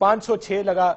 506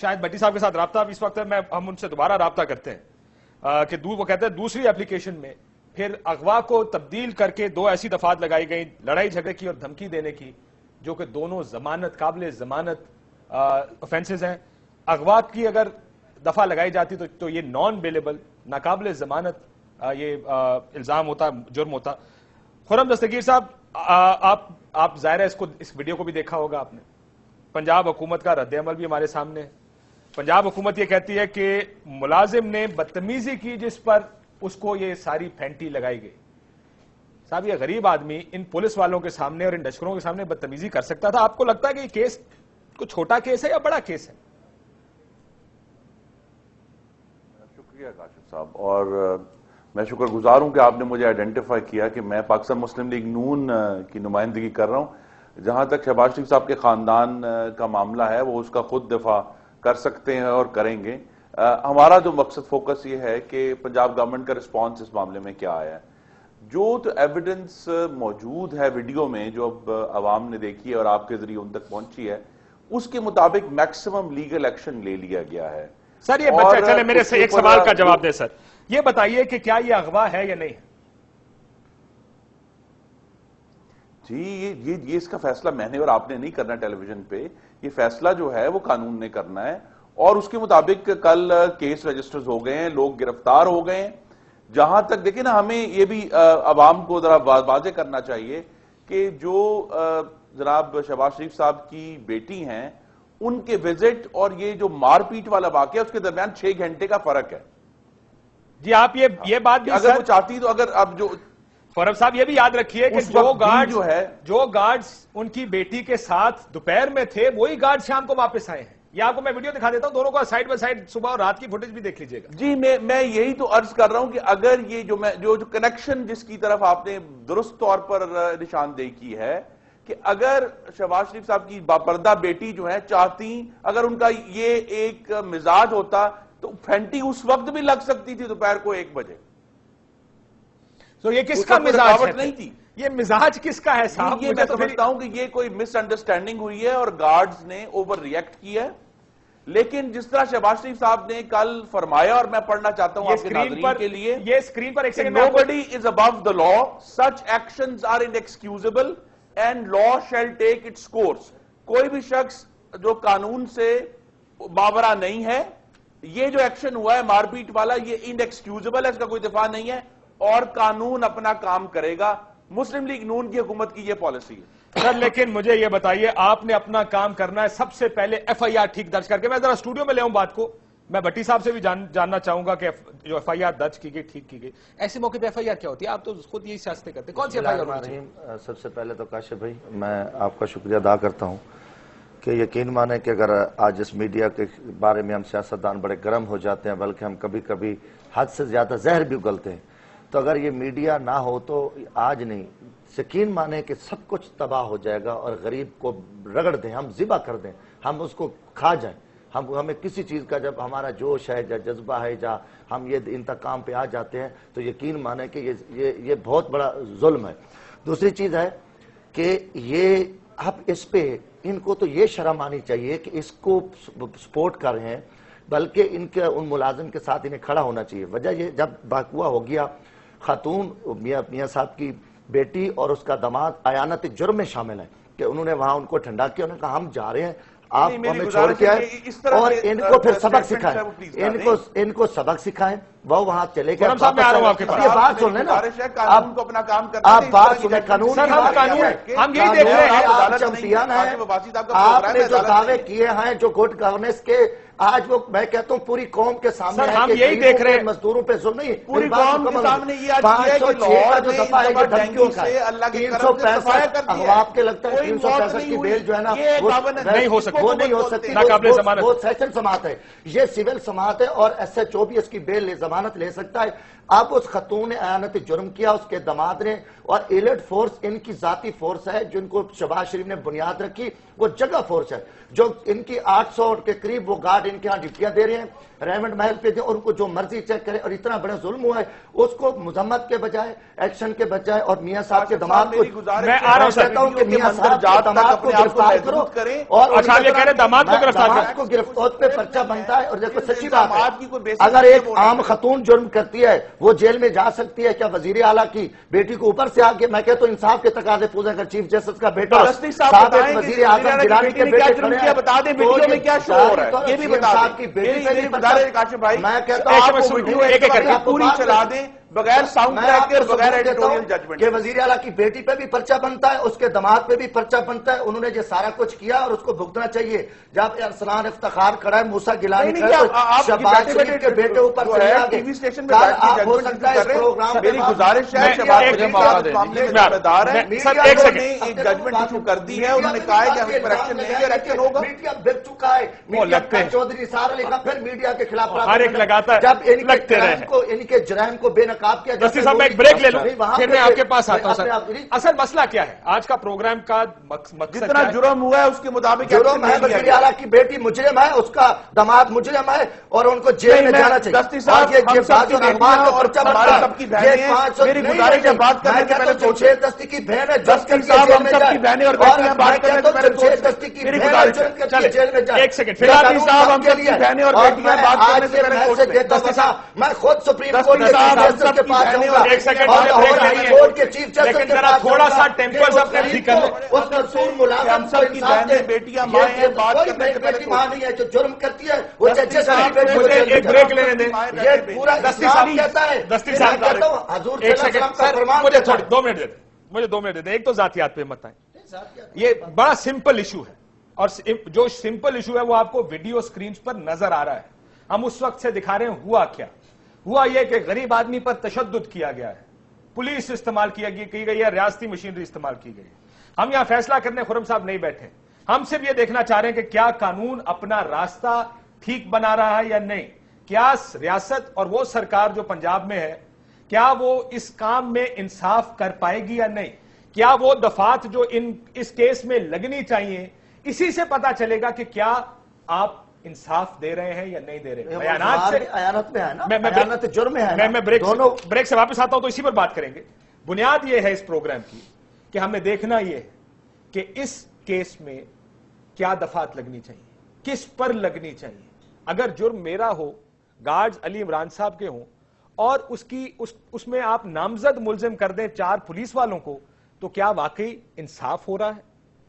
شاید بٹی صاحب کے ساتھ رابطہ اس وقت ہم ان سے دوبارہ رابطہ کرتے ہیں کہ وہ کہتے ہیں دوسری اپلیکیشن میں پھر اغوا کو تبدیل کر کے 2 ایسی دفعات لگائی گئی لڑائی جھگڑے کی اور دھمکی دینے کی جو کہ دونوں قابل ضمانت اوفینسز ہیں. اغوا کی اگر دفعہ لگائی جاتی تو یہ نان بیلیبل ناقابل ضمانت یہ الزام ہوتا, جرم ہوتا. خرم دستگیر صاحب آپ ظاہر ہے اس ویڈیو کو بھی دیکھا ہوگا آپ نے. پنجاب حکومت کا رد عمل بھی ہمارے سامنے ہے. پنجاب حکومت یہ کہتی ہے کہ ملازم نے بدتمیزی کی جس پر اس کو یہ ساری پھینٹی لگائی گئی. صاحب یہ غریب آدمی ان پولیس والوں کے سامنے اور ان لشکروں کے سامنے بدتمیزی کر سکتا تھا. آپ کو لگتا ہے کہ یہ کیس کو چھوٹا کیس ہے یا بڑا کیس ہے؟ شکریہ کاشف صاحب, اور میں شکر گزار ہوں کہ آپ نے مجھے آئیڈینٹیفائی کیا کہ میں پاکستان مسلم لیگ نون کی نمائندگی کر رہا ہوں. جہاں تک شہباز شریف صاحب کے خاندان کا معاملہ ہے وہ اس کا خود دفاع کر سکتے ہیں اور کریں گے. ہمارا جو مقصد فوکس یہ ہے کہ پنجاب گورنمنٹ کا رسپانس اس معاملے میں کیا آیا ہے. جو تو ایویڈنس موجود ہے ویڈیو میں جو اب عوام نے دیکھی ہے اور آپ کے ذریعے ان تک پہنچی ہے, اس کے مطابق میکسیمم لیگل ایکشن لے لیا گیا ہے. سر یہ بچہ چلے میرے سے ایک سوال کا جواب دے سر, یہ بتائیے کہ کیا یہ اغوا ہے یا نہیں ہے؟ جی یہ اس کا فیصلہ میں نے اور آپ نے نہیں کرنا ٹیلی ویژن پہ. یہ فیصلہ جو ہے وہ قانون نے کرنا ہے, اور اس کے مطابق کل کیس رجسٹرز ہو گئے ہیں, لوگ گرفتار ہو گئے ہیں. جہاں تک دیکھیں نا, ہمیں یہ بھی عوام کو ذرا واضح کرنا چاہیے کہ جو جناب شہباز شریف صاحب کی بیٹی ہیں ان کے وزٹ اور یہ جو مار پیٹ والا واقعہ اس کے درمیان 6 گھنٹے کا فرق ہے. جی آپ یہ بات بھی اگر وہ چاہتی تو اگر اب جو فورب صاحب یہ بھی یاد رکھیے کہ جو گارڈز ان کی بیٹی کے ساتھ دوپہر میں تھے وہی گارڈ شام کو واپس آئے ہیں. یہ آپ کو میں ویڈیو دکھا دیتا ہوں, دونوں کو سائیڈ بائی سائیڈ صبح اور رات کی فوٹیج بھی دیکھ لیجئے گا. جی میں یہی تو عرض کر رہا ہوں کہ اگر یہ جو کنیکشن جس کی طرف آپ نے درست طور پر نشاندہی کی ہے کہ اگر شہباز شریف صاحب کی باپردہ بیٹی جو ہے چاہتی, اگر ان کا یہ ایک مزاج ہوتا تو پھینٹی اس وقت بھی لگ سکتی تھی دوپہر کو 1 بجے. تو یہ کس کا مزاج ہے؟ نہیں تھی. یہ مزاج کس کا ہے صاحب؟ یہ میں سمجھتا ہوں کہ یہ کوئی مس انڈرسٹینڈنگ ہوئی ہے اور گارڈز نے اوور ریئیکٹ کیا ہے. لیکن جس طرح شہباز شریف صاحب نے کل فرمایا, اور میں پڑھنا چاہتا ہوں آپ کے ناظرین کے لیے, یہ اسکرین پر ایک second, nobody is above the law, such actions are inexcusable and law shall take its course. کوئی بھی شخص جو قانون سے ماورا نہیں ہے, یہ جو ایکشن ہوا ہے مار پیٹ والا یہ انیکسکیوزبل ہے, اس کا کوئی دفاع نہیں ہے اور قانون اپنا کام کرے گا. مسلم لیگ نون کی حکومت کی یہ پالیسی ہے. سر لیکن مجھے یہ بتائیے, آپ نے اپنا کام کرنا ہے سب سے پہلے ایف آئی آر ٹھیک درج کر کے. میں ذرا اسٹوڈیو میں لے ہوں بات کو, میں بٹی صاحب سے بھی جاننا چاہوں گا کہ جو ایف آئی آر درج کی گئی ٹھیک کی گئی. ایسے موقع پہ ایف آئی آر کیا ہوتی ہے؟ آپ تو خود یہی سیاستیں کرتے ہیں, کون سی ایف آئی آر؟ سب سے پہلے تو کاشف بھائی میں آپ کا شکریہ ادا کرتا ہوں کہ یقین مانیں کہ اگر آج اس میڈیا کے بارے میں ہم سیاستدان بڑے گرم ہو جاتے ہیں, بلکہ ہم کبھی کبھی حد سے زیادہ زہر بھی اگلتے ہیں, تو اگر یہ میڈیا نہ ہو تو آج نہیں, یقین مانیں کہ سب کچھ تباہ ہو جائے گا اور غریب کو رگڑ دیں, ہم ذبح کر دیں, ہم اس کو کھا جائیں. ہمیں کسی چیز کا جب ہمارا جوش ہے یا جذبہ ہے یا ہم یہ انتقام پہ آ جاتے ہیں تو یقین مانیں کہ یہ بہت بڑا ظلم ہے. دوسری چیز ہے کہ یہ اب اس پہ ان کو تو یہ شرم آنی چاہیے کہ اس کو سپورٹ کر رہے ہیں, بلکہ ان ملازم کے ساتھ انہیں کھڑا ہونا چاہیے. وجہ یہ جب واقعہ ہو گیا, خاتون میاں صاحب کی بیٹی اور اس کا داماد اعانت جرم میں شامل ہیں کہ انہوں نے وہاں ان کو ٹھنڈا کیا, انہوں نے کہا ہم جا رہے ہیں, آپ ہمیں چھوڑ کے آئے, اور ان کو پھر سبق سکھائیں, ان کو سبق سکھائیں. وہ وہاں چلے گئے. یہ بات سن لیں نا, آپ بات سنیں, قانون ہم یہی دیکھ رہے ہیں. آپ چمپئن ہیں, آپ نے جو دعوے کیے ہیں جو گڈ گورننس کے, آج وہ میں کہتا ہوں پوری قوم کے سامنے ہے, ہم یہی دیکھ رہے ہیں مزدوروں پہ ظلم نہیں, پوری قوم کے سامنے یہ آج ہے کہ جو دفعہ ہے یہ دھمکیوں کا ہے. 365 اغواب کے لگتا ہے 365 کی بیل جو ہے نا نہیں ہو سکتی, وہ نہیں ہو سکتی, وہ سیشن سماعت ہے, یہ سول سماعت ہے, اور ایس ایچ او بھی اس کی بیل ضمانت لے سکتا ہے. اب اس خاتون نے اعانت جرم کیا, اس کے داماد نے, اور ایلیٹ فورس ان کی ذاتی فورس ہے جن کو شہباز شریف نے بنیاد رکھی, وہ جگہ فورس ہے جو ان کی 800 کے قریب وہ گارڈ ان کے ہاں ڈیوٹیاں دے رہے ہیں, ریمنڈ محل پہ دیں, اور ان کو جو مرضی چیک کرے. اور اتنا بڑا ظلم ہوا ہے, اس کو مذمت کے بجائے ایکشن کے بجائے, اور میاں صاحب کے داماد کو میں آ رہا ہوں کہتا ہوں کہ میاں صاحب کے داماد کو گرفتار کرو. اور یہ کہہ رہے داماد کو گرفتار داماد کو گرفتار پہ پرچہ بنتا ہے. اور دیکھو سچی بات داماد کی کوئی ہے, بیسس اگر نہیں ایک بول رہے. عام خاتون جرم کرتی ہے وہ جیل میں جا سکتی ہے, کیا وزیر اعلیٰ کی بیٹی کو اوپر سے آگے, میں کہتا ہوں انصاف کے تقاضے پوزے کر چیف جسٹس کا بیٹا دستگیر صاحب سابق بتائیں کہ وزیر اعظم گیلانی کے بیٹے جرم کیا بتا دیں, ویڈیو میں کیا شو ہو رہا ہے یہ بھی بتا دیں. میری گزارش کاشف بھائی, میں کہتا آپ ہوں وہ ویڈیو ایک کر کے پوری چلا دیں بغیر ساؤنڈ ٹریک کے اور بغیر ایڈیٹوریل ججمنٹ کہ وزیر اعلیٰ کی بیٹی پہ بھی پرچہ بنتا ہے, اس کے داماد پہ بھی پرچہ بنتا ہے. انہوں نے یہ سارا کچھ کیا اور اس کو بھگتنا چاہیے. جب ارسلان افتخار کھڑا ہے, موسیٰ گیلانی کھڑا ہے, شہباز شریف کے بیٹے اوپر سے آ گئے. ٹی وی اسٹیشن میں بیٹھ کے ججمنٹ کر رہے ہیں. میری گزارش ہے شہباز شریف کے معاملے میں ذمہ دار ہیں. انہوں نے ایک ججمنٹ ایشو کر دی ہے, انہوں نے کہا ہے کہ ہم اس پر ایکشن لیں گے اور ایکشن ہوگا. میڈیا بک چکا ہے, میڈیا کا چودھری سارا لکھا, پھر میڈیا کے خلاف ہر ایک لگاتا ہے, جب ان کے جرائم کو بے نقاب کیا. دستی صاحب میں ایک بریک لے لوں پھر میں آپ کے پاس آتا ہوں. سر اصل مسئلہ کیا ہے آج کا پروگرام کا مقصد؟ جتنا جرم ہوا ہے اس کے مطابق جرم ہے, وزیر اعلیٰ کی بیٹی مجرم ہے, اس کا داماد مجرم ہے اور ان کو جیل میں جانا چاہیے. دستی صاحب ہم سب کی بیٹیاں اور ہمارے سب کی بہنیں ہیں. میری گزارش ہے بات کرنے سے پہلے سوچیں. دستی کی بہن ہے, دستی صاحب ہم سب کی بہنیں اور بیٹیاں بات کرنے سے پہلے سوچیں. میری گزارش ہے جیل میں جائے. ایک سیکنڈ فیلاتی صاحب ہم سب کی بہنیں اور بیٹیاں بات کرنے سے پہلے سوچیں. دستی صاحب میں خود سپریم کورٹ کے چیف جسٹس کے پاس جاؤں گا, ایک سیکنڈ لیکن ذرا تھوڑا سا ٹیمپر سب کا ٹھیک کر لیں. اس مصور ملازم ہم سب کی بہنیں بیٹیاں مائیں ہیں, بات کرنے سے پہلے بیٹی ماں نہیں ہے جو جرم کرتی ہے وہ ججز مجھے ایک بریک لینے دیں. یہ پورا دستی اسلام صاحب کہتا ہے. دستی صاحب حضور ایک سیکنڈ سر مجھے تھوڑی 2 منٹ دے دیں, مجھے 2 منٹ دے دیں. ایک تو ذاتیات پہ مت آئیں, یہ بڑا سمپل ایشو ہے اور جو سمپل ایشو ہے وہ آپ کو ویڈیو سکرینز پر نظر آ رہا ہے. ہم اس وقت سے دکھا رہے ہیں ہوا کیا. ہوا یہ کہ غریب آدمی پر تشدد کیا گیا ہے, پولیس استعمال کی گئی ہے, ریاستی مشینری استعمال کی گئی ہے. ہم یہاں فیصلہ کرنے خرم صاحب نہیں بیٹھے, ہم صرف یہ دیکھنا چاہ رہے ہیں کہ کیا قانون اپنا راستہ ٹھیک بنا رہا ہے یا نہیں. کیا ریاست اور وہ سرکار جو پنجاب میں ہے کیا وہ اس کام میں انصاف کر پائے گی یا نہیں. کیا وہ دفعات جو اس کیس میں لگنی چاہیے, اسی سے پتا چلے گا کہ کیا آپ انصاف دے رہے ہیں یا نہیں دے رہے. بیانات سے ایانت میں ہے نا, ایانت جرم ہے نا. میں بریک سے واپس آتا ہوں تو اسی پر بات کریں گے. بنیاد یہ ہے اس پروگرام کی کہ ہمیں دیکھنا یہ ہے کہ اس کیس میں کیا دفعات لگنی چاہیے, کس پر لگنی چاہیے. اگر جرم میرا ہو, گارڈز علی عمران صاحب کے ہوں اور اس میں آپ نامزد ملزم کر دیں 4 پولیس والوں کو, تو کیا واقعی انصاف ہو رہا ہے؟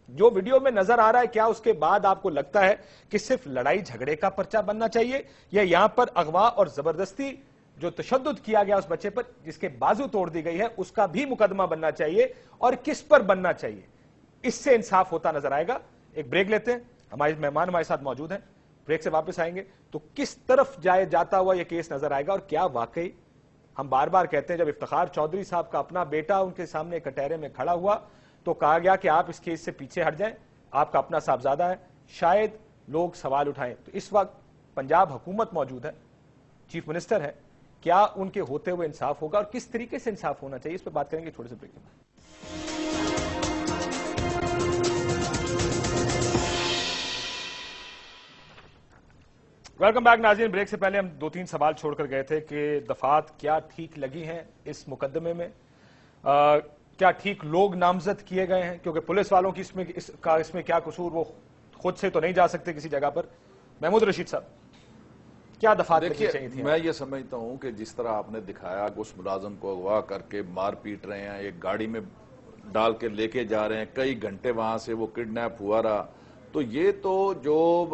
جو ویڈیو میں نظر آ رہا ہے کیا اس کے بعد آپ کو لگتا ہے کہ صرف لڑائی جھگڑے کا پرچہ بننا چاہیے یا یہاں پر اغوا اور زبردستی جو تشدد کیا گیا اس بچے پر جس کے بازو توڑ دی گئی ہے اس کا بھی مقدمہ بننا چاہیے اور کس پر بننا چاہیے؟ اس سے انصاف ہوتا نظر آئے گا. ایک بریک لیتے ہیں, ہمارے مہمان ہمارے ساتھ موجود ہیں, بریک سے واپس آئیں گے تو کس طرف جاتا ہوا یہ کیس نظر آئے گا اور کیا واقعی ہم بار بار کہتے ہیں جب افتخار چودھری صاحب کا اپنا بیٹا ان کے سامنے کٹہرے میں کھڑا ہوا تو کہا گیا کہ آپ اس کیس سے پیچھے ہٹ جائیں, آپ کا اپنا صاحبزادہ ہے, شاید لوگ سوال اٹھائیں. تو اس وقت پنجاب حکومت موجود ہے, چیف منسٹر ہے, کیا ان کے ہوتے ہوئے انصاف ہوگا اور کس طریقے سے انصاف ہونا چاہیے, اس پہ بات کریں گے چھوٹے سے بریک کے بعد. ویلکم بیک ناظرین. بریک سے پہلے ہم 2-3 سوال چھوڑ کر گئے تھے کہ دفعات کیا ٹھیک لگی ہیں اس مقدمے میں, کیا ٹھیک لوگ نامزد کیے گئے ہیں, کیونکہ پولیس والوں کی اس میں کیا قصور, وہ خود سے تو نہیں جا سکتے کسی جگہ پر. محمود رشید صاحب کیا دفعات لگنی چاہیے تھی؟ میں یہ سمجھتا ہوں کہ جس طرح آپ نے دکھایا کہ اس ملازم کو اغوا کر کے مار پیٹ رہے ہیں, ایک گاڑی میں ڈال کے لے کے جا رہے ہیں, کئی گھنٹے وہاں سے وہ کڈنیپ ہوا رہا, تو یہ تو جو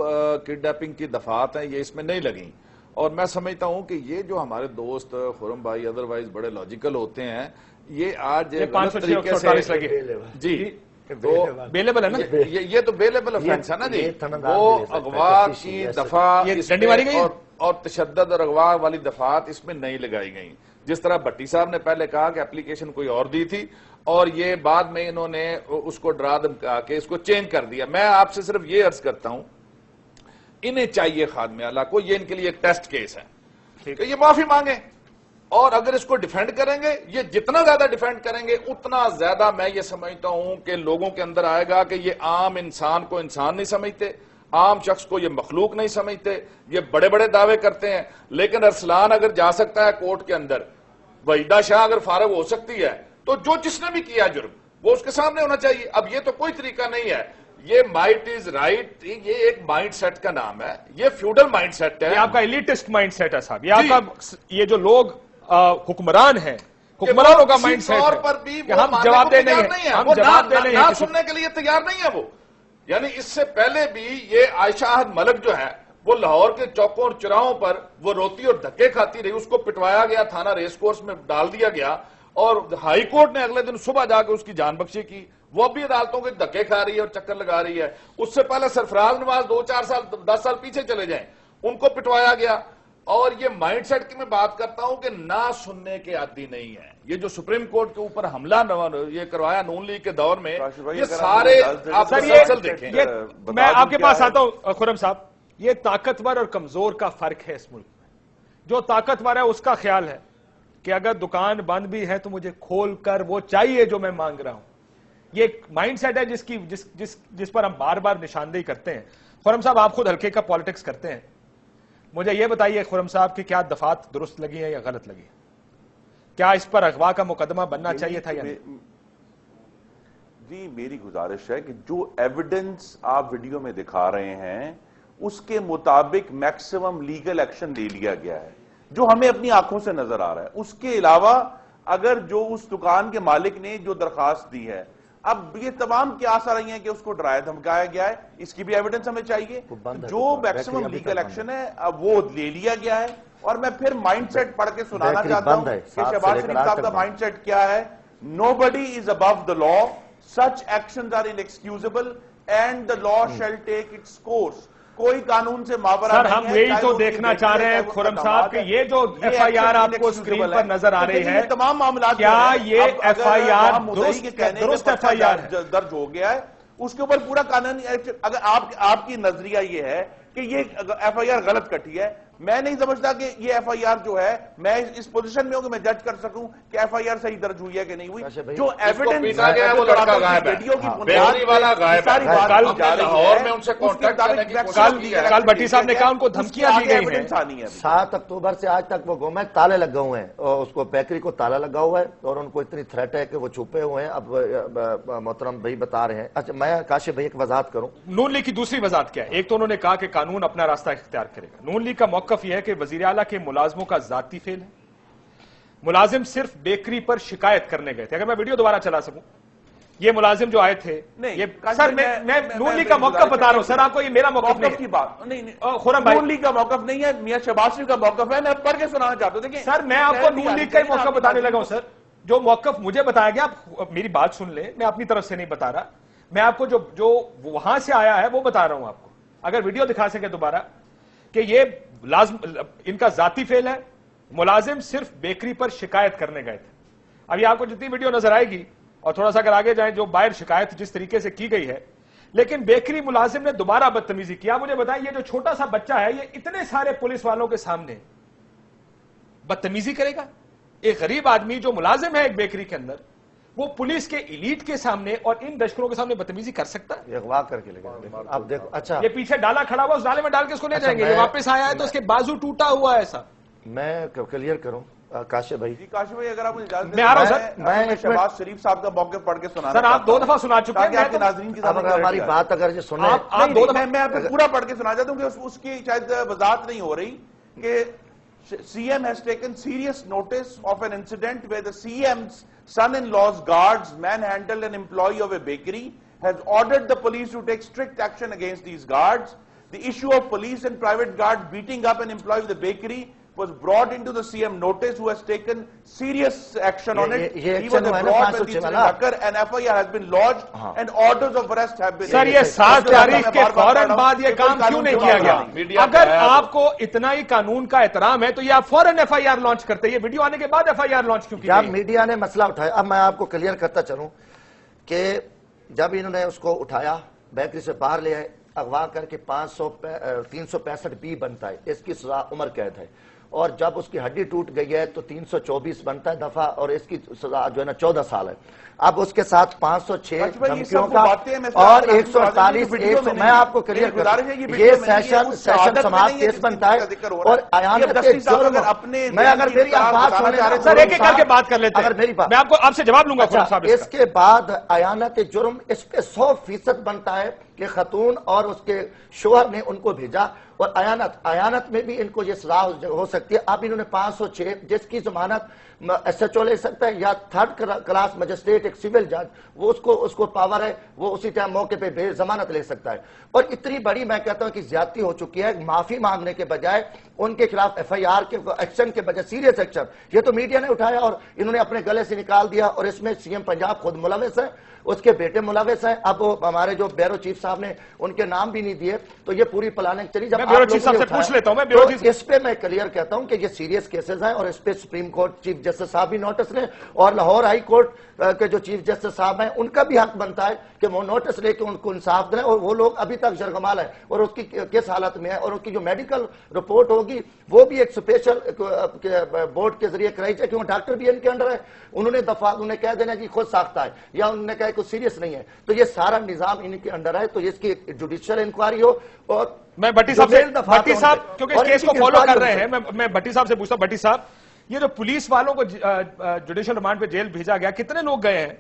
کڈنیپنگ کی دفعات ہیں یہ اس میں نہیں لگیں. اور میں سمجھتا ہوں کہ یہ جو ہمارے دوست خرم بھائی ادروائز بڑے لاجیکل ہوتے ہیں, یہ آج غلط طریقے سے جی تو بیلیبل ہے نا, یہ تو بیلیبل افینس ہے نا جی. وہ اغوا کی دفعہ اور تشدد اور اغوا والی دفعات اس میں نہیں لگائی گئیں. جس طرح بھٹی صاحب نے پہلے کہا کہ اپلیکیشن کوئی اور دی تھی اور یہ بعد میں انہوں نے اس کو ڈرا دھمکا کے اس کو چینج کر دیا. میں آپ سے صرف یہ عرض کرتا ہوں, انہیں چاہیے خادم اعلیٰ کو, یہ ان کے لیے ایک ٹیسٹ کیس ہے کہ یہ معافی مانگیں اور اگر اس کو ڈیفینڈ کریں گے, یہ جتنا زیادہ ڈیفینڈ کریں گے اتنا زیادہ میں یہ سمجھتا ہوں کہ لوگوں کے اندر آئے گا کہ یہ عام انسان کو انسان نہیں سمجھتے, عام شخص کو یہ مخلوق نہیں سمجھتے, یہ بڑے بڑے دعوے کرتے ہیں. لیکن ارسلان اگر جا سکتا ہے کورٹ کے اندر, وحیدہ شاہ اگر فارغ ہو سکتی ہے, تو جو جس نے بھی کیا جرم وہ اس کے سامنے ہونا چاہیے. اب یہ تو کوئی طریقہ نہیں ہے یہ مائٹ از رائٹ، یہ ایک مائنڈ سیٹ کا نام ہے، یہ فیوڈل مائنڈ سیٹ ہے، یہ آپ کا ایلیٹسٹ مائنڈ سیٹ ہے صاحب، یہ آپ کا یہ جو لوگ حکمران ہیں، حکمرانوں کا مائنڈ سیٹ طور پر بھی ہے، ہم جواب دے نہیں ہیں، ہم جواب دے نہیں نہ ہیں، سننے کے لیے تیار نہیں ہے وہ. یعنی اس سے پہلے بھی یہ عائشہ احد ملک جو ہے وہ لاہور کے چوکوں اور چراہوں پر وہ روتی اور دھکے کھاتی رہی، اس کو پٹوایا گیا، تھانہ ریس کورس میں ڈال دیا گیا، اور ہائی کورٹ نے اگلے دن صبح جا کے اس کی جان بخشی کی. وہ اب بھی عدالتوں کے دھکے کھا رہی ہے اور چکر لگا رہی ہے. اس سے پہلے سرفراز نواز 2-4 سال 10 سال پیچھے چلے جائیں، ان کو پٹوایا گیا. اور یہ مائنڈ سیٹ کی میں بات کرتا ہوں کہ نہ سننے کے عادی نہیں ہے. یہ جو سپریم کورٹ کے اوپر حملہ یہ کروایا نون لیگ کے دور میں، یہ سارے آپ مسلسل دیکھیں. میں آپ کے پاس آتا ہوں خرم صاحب، یہ طاقتور اور کمزور کا فرق ہے اس ملک میں. جو طاقتور ہے اس کا خیال ہے کہ اگر دکان بند بھی ہے تو مجھے کھول کر وہ چاہیے جو میں مانگ رہا ہوں. یہ ایک مائنڈ سیٹ ہے جس پر ہم بار بار نشاندہی کرتے ہیں. خرم صاحب آپ خود ہلکے کا پالیٹکس کرتے ہیں، مجھے یہ بتائیے خرم صاحب کہ کیا دفعات درست لگی ہیں یا غلط لگی ہیں؟ کیا اس پر اغوا کا مقدمہ بننا چاہیے تھا یا نہیں؟ جی میری گزارش ہے کہ جو ایویڈنس آپ ویڈیو میں دکھا رہے ہیں اس کے مطابق میکسیمم لیگل ایکشن لے لیا گیا ہے جو ہمیں اپنی آنکھوں سے نظر آ رہا ہے. اس کے علاوہ اگر جو اس دکان کے مالک نے جو درخواست دی ہے، اب یہ تمام کیاس آ رہی ہیں کہ اس کو ڈرایا دھمکایا گیا ہے، اس کی بھی ایویڈنس ہمیں چاہیے. جو میکسیمم لیگل ایکشن ہے اب وہ لے لیا گیا ہے. اور میں پھر مائنڈ سیٹ پڑھ کے سنانا چاہتا ہوں کہ شہباز شریف صاحب کا مائنڈ سیٹ کیا ہے. Nobody is above the law. Such actions are inexcusable and the law shall take its course. کوئی قانون سے ماورا سر نہیں ہے. ہم یہی تو دیکھنا چاہ رہے ہیں خرم صاحب کہ یہ جو ایف آئی آر آپ کو اسکرین پر نظر آ رہی ہے، تمام معاملات کیا یہ ایف آئی آر درست ایف آئی آر ہے؟ درج ہو گیا ہے، اس کے اوپر پورا قانونی اگر آپ کی نظریہ یہ ہے کہ یہ ایف آئی آر غلط کٹی ہے، میں نہیں سمجھتا کہ یہ ایف آئی آر جو ہے میں اس پوزیشن میں ہوں کہ میں جج کر سکوں کہ ایف آئی آر صحیح درج ہوئی ہے کہ نہیں ہوئی. جو ایویڈنس پیٹا گیا ہے وہ لڑکا غائب ہے، بیرونی والا غائب ہے. لاہور میں ان سے کانٹیکٹ کرنے کی کوشش کی ہے. کل بھٹی صاحب نے کہا ان کو دھمکیاں دی گئی ہیں. 7 اکتوبر سے آج تک وہ گم ہے، تالے لگے ہوئے ہیں، اور اس کو بیکری کو تالا لگا ہوا ہے اور ان کو اتنی تھریٹ ہے کہ وہ چھپے ہوئے ہیں. اب محترم بھائی بتا رہے ہیں. اچھا میں کاشف بھائی ایک وضاحت کروں. نون لیگ کی دوسری وضاحت کیا ہے؟ ایک تو انہوں نے کہا کہ قانون اپنا راستہ اختیار کرے گا. نون لیگ کا موقف یہ ہے کہ وزیر اعلیٰ کے ملازموں کا ذاتی فعل ہے. ملازم صرف بیکری پر شکایت کرنے گئے تھے. اگر میں ویڈیو دوبارہ چلا سکوں، یہ ملازم جو آئے تھے، سر میں نون لیگ کا موقف بتا رہا ہوں سر، آپ کو یہ میرا موقف نہیں. خرم بھائی نون لیگ کا موقف نہیں ہے، میاں شہباز شریف کا موقف ہے. میں پڑھ کے سنانا چاہتا ہوں. دیکھیں سر میں آپ کو نون لیگ کا ہی موقف بتانے لگا ہوں. سر جو موقف مجھے بتایا گیا، آپ میری بات سن لیں، میں اپنی طرف سے نہیں بتا رہا، میں آپ کو جو وہاں سے آیا ہے وہ بتا رہا ہوں آپ کو. اگر ویڈیو دکھا سکے دوبارہ کہ یہ ان کا ذاتی فعل ہے، ملازم صرف بیکری پر شکایت کرنے گئے تھے. اب یہ آپ کو جتنی ویڈیو نظر آئے گی اور تھوڑا سا اگر آگے جائیں، جو باہر شکایت جس طریقے سے کی گئی ہے، لیکن بیکری ملازم نے دوبارہ بدتمیزی کیا. مجھے بتائیں یہ جو چھوٹا سا بچہ ہے، یہ اتنے سارے پولیس والوں کے سامنے بدتمیزی کرے گا؟ ایک غریب آدمی جو ملازم ہے ایک بیکری کے اندر، وہ پولیس کے ایلیٹ کے سامنے اور ان دشکروں کے سامنے بدتمیزی کر سکتا ہے؟ اغوا کر کے لے گئے. اب دیکھو اچھا یہ پیچھے ڈالا کھڑا ہوا، اس ڈالے میں ڈال کے اس کو لے جائیں گے. یہ واپس آیا ہے تو اس کے بازو ٹوٹا ہوا ہے. ایسا میں کلیئر کروں کاشف بھائی. جی کاشف بھائی اگر آپ مجھے اجازت میں آ رہا ہوں سر. میں شہباز شریف صاحب کا موقف پڑھ کے سنانا سر آپ 2 دفعہ سنا چکے ہیں. آپ کے ناظرین کی ہماری بات اگر یہ سنیں، آپ 2 دفعہ میں پورا پڑھ کے سنا چاہتا ہوں کہ اس کی شاید وضاحت نہیں ہو رہی کہ CM has taken serious notice of an incident where the CM's son-in-law's guards manhandled an employee of a bakery, has ordered the police to take strict action against these guards. The issue of police and private guards beating up an employee of the bakery was brought into the CM notice, who has taken serious action on it. He was abroad when the incident occurred and FIR has been lodged and orders of arrest have been. سر یہ 7 تاریخ کے فوراً بعد یہ کام کیوں نہیں کیا گیا؟ اگر آپ کو اتنا ہی قانون کا احترام ہے تو یہ آپ فوراً ایف آئی آر لانچ کرتے. یہ ویڈیو آنے کے بعد ایف آئی آر لانچ کیوں کیا؟ جب میڈیا نے مسئلہ اٹھایا، اب میں آپ کو کلیئر کرتا چلوں کہ جب انہوں نے اس کو اٹھایا، بیکری سے باہر لے آئے، اغوا کر کے 365 بی بنتا ہے، اس کی سزا عمر قید ہے. اور جب اس کی ہڈی ٹوٹ گئی ہے تو 324 بنتا ہے دفعہ اور اس کی سزا جو ہے نا 14 سال ہے. اب اس کے ساتھ 506 دھمکیوں کا اور 148 میں آپ کو کلیئر کروں یہ سیشن سماعت کیس بنتا ہے اور اعانت جرم. میں اگر میری بات سنیں سر ایک ایک کر کے بات کر لیتے ہیں, اگر میری بات میں آپ سے جواب لوں گا. اس کے بعد اعانت جرم اس پہ 100% بنتا ہے کہ خاتون اور اس کے شوہر نے ان کو بھیجا, اور اعانت میں بھی ان کو یہ سزا ہو سکتی ہے. اب انہوں نے 506 جس کی ضمانت ایس ایچ او لے سکتا ہے یا تھرڈ کلاس مجسٹریٹ ایک سول جج, وہ اس کو پاور ہے, وہ اسی ٹائم موقع پہ ضمانت لے سکتا ہے. اور اتنی بڑی میں کہتا ہوں کہ زیادتی ہو چکی ہے, معافی مانگنے کے بجائے ان کے خلاف ایف آئی آر کے ایکشن کے بجائے سیریس ایکشن یہ تو میڈیا نے اٹھایا اور انہوں نے اپنے گلے سے نکال دیا, اور اس میں سی ایم پنجاب خود ملوث ہے, اس کے بیٹے ملوث ہیں. اب وہ ہمارے جو بیورو چیف صاحب نے ان کے نام بھی نہیں دیے, تو یہ پوری پلاننگ چلی. جب بیورو چیف صاحب سے پوچھ لیتا ہوں, میں اس پہ میں کلیئر کہتا ہوں کہ یہ سیریس کیسز ہیں, اور اس پہ سپریم کورٹ چیف جسٹس صاحب بھی نوٹس لیں, اور لاہور ہائی کورٹ کے جو چیف جسٹس صاحب ہیں ان کا بھی حق بنتا ہے کہ وہ نوٹس لے کے ان کو انصاف دیں. اور وہ لوگ ابھی تک جرگمال ہیں اور اس کی کس حالت میں ہے, اور ان کی جو میڈیکل رپورٹ ہوگی وہ بھی ایک اسپیشل بورڈ کے ذریعے کرائی جائے, کیونکہ ڈاکٹر بھی ان کے انڈر ہے. انہوں نے انہیں کہہ دینا کہ خود ساختہ ہے, یا انہوں نے کہا کچھ سیریس نہیں ہے, تو یہ سارا نظام ان کے انڈر ہے. تو اس کی جوڈیشل انکوائری ہو. اور میں بھٹی صاحب کیونکہ اس کیس کو فالو کر رہے ہیں, میں بھٹی صاحب سے پوچھتا ہوں. بھٹی صاحب, یہ جو پولیس والوں کو جوڈیشل ریمانڈ پہ جیل بھیجا گیا, کتنے لوگ گئے ہیں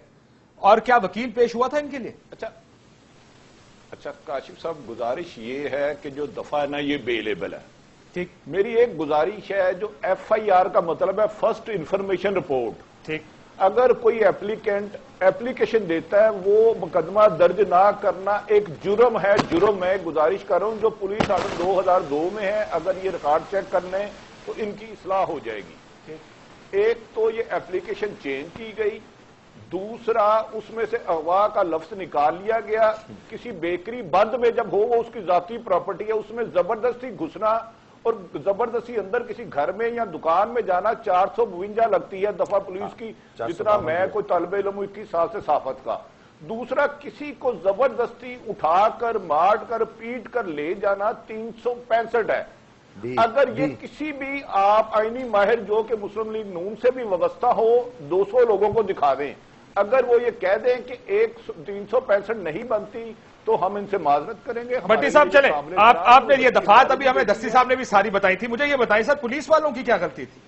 اور کیا وکیل پیش ہوا تھا ان کے لیے؟ اچھا کاشف صاحب, گزارش یہ ہے کہ جو دفعہ ہے نا یہ بیلیبل ہے. ٹھیک, میری ایک گزارش ہے, جو ایف آئی آر کا مطلب ہے فرسٹ انفارمیشن رپورٹ. ٹھیک, اگر کوئی ایپلیکینٹ ایپلیکیشن دیتا ہے وہ مقدمہ درج نہ کرنا ایک جرم ہے. جرم میں گزارش کر رہا ہوں جو پولیس آرڈر 2002 میں ہے, اگر یہ ریکارڈ چیک کرنے تو ان کی اصلاح ہو جائے گی. ایک تو یہ ایپلیکیشن چینج کی گئی, دوسرا اس میں سے اغوا کا لفظ نکال لیا گیا. کسی بیکری بند میں جب ہو, وہ اس کی ذاتی پراپرٹی ہے, اس میں زبردستی گھسنا اور زبردستی اندر کسی گھر میں یا دکان میں جانا 452 لگتی ہے دفعہ پولیس کی, جتنا میں کوئی طالب علم 21 سال سے صافت کا. دوسرا کسی کو زبردستی اٹھا کر مار کر پیٹ کر لے جانا 365 ہے. اگر یہ کسی بھی آپ آئینی ماہر جو کہ مسلم لیگ نون سے بھی وابستہ ہو 200 لوگوں کو دکھا دیں, اگر وہ یہ کہہ دیں کہ 365 نہیں بنتی تو ہم ان سے معذرت کریں گے. بھٹی صاحب چلیں, آپ نے یہ دفعات ابھی ہمیں دستی صاحب نے بھی ساری بتائی تھی. مجھے یہ بتائیں سر, پولیس والوں کی کیا غلطی تھی؟